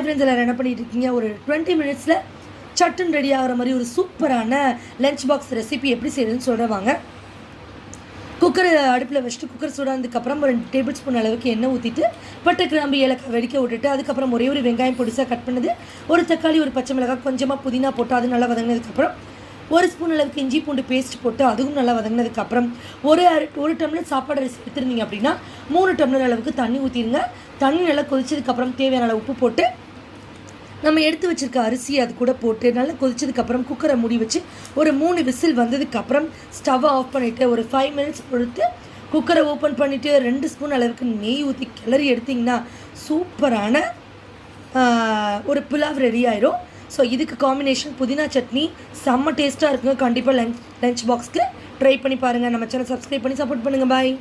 Friends எல்லோரும் என்ன பண்ணிட்டு இருக்கீங்க? ஒரு 20 மினிட்ஸில் சட்டுன்னு ரெடி ஆகிற மாதிரி ஒரு சூப்பரான லஞ்ச் பாக்ஸ் ரெசிபி எப்படி செய்யுதுன்னு சொல்கிறேன் வாங்க. குக்கரை அடுப்பில் வச்சுட்டு குக்கர் சூடானதுக்கப்புறம் ஒரு 2 டேபிள் ஸ்பூன் அளவுக்கு எண்ணெய் ஊற்றிட்டு பட்டை கிராம்பு ஏலக்காய் வெடிக்க விட்டுட்டு அதுக்கப்புறம் ஒரே ஒரு வெங்காயம் பொடிசாக கட் பண்ணது, ஒரு தக்காளி, ஒரு பச்சை மிளகாய், கொஞ்சமாக புதினா போட்டு அது நல்லா வதங்கினதுக்கப்புறம் ஒரு ஸ்பூன் அளவுக்கு இஞ்சி பூண்டு பேஸ்ட் போட்டு அதுவும் நல்லா வதங்கினதுக்கப்புறம் ஒரு டம்ளர் சாப்பாடு அரிசி எடுத்துருந்தீங்க அப்படின்னா 3 டம்ளர் அளவுக்கு தண்ணி ஊற்றிடுங்க. தண்ணி நல்லா கொதிச்சதுக்கப்புறம் தேவையான அளவு உப்பு போட்டு நம்ம எடுத்து வச்சுருக்க அரிசி அது கூட போட்டு நல்லா கொதிச்சதுக்கப்புறம் குக்கரை மூடி வச்சு ஒரு 3 விசில் வந்ததுக்கப்புறம் ஸ்டவ்வை ஆஃப் பண்ணிவிட்டு ஒரு 5 மினிட்ஸ் பொறுத்து குக்கரை ஓப்பன் பண்ணிவிட்டு 2 ஸ்பூன் அளவுக்கு நெய் ஊற்றி கிளறி எடுத்திங்கன்னா சூப்பரான ஒரு புலாவ் ரெடி ஆயிரும். ஸோ இதுக்கு காம்பினேஷன் புதினா சட்னி செம்ம டேஸ்ட்டாக இருக்குங்க. கண்டிப்பாக லஞ்ச் பாக்ஸ்க்கு ட்ரை பண்ணி பாருங்கள். நம்ம சேனல் சப்ஸ்கிரைப் பண்ணி சப்போர்ட் பண்ணுங்கள். பாய்.